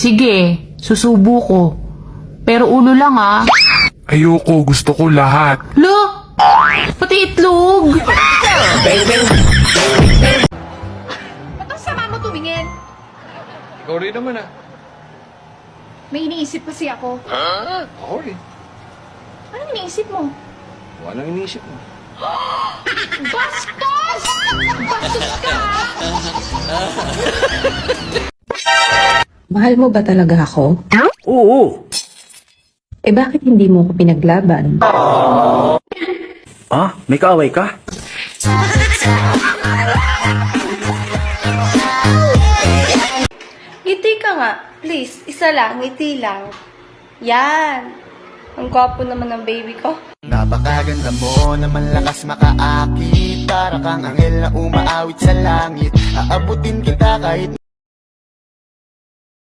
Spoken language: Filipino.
Sige, susubo ko. Pero ulo lang ah. Ayoko, gusto ko lahat. Lo! Pati itlog! Ba't ang sama mo tumingin? Ikaw rin naman ah. May iniisip kasi ako. Ako rin. Anong iniisip mo? Kung anong iniisip mo. Bastos! Bastos ka! Mahal mo ba talaga ako? Oo. Eh bakit hindi mo ko pinaglaban? Ah, may kaaway ka? Ngiti ka nga. Please, isa lang, ngiti lang. Yan. Ang gwapo naman ng baby ko. Napakaganda mo naman lakas makaakit. Para kang anghel na umaawit sa langit. Aabutin kita kahit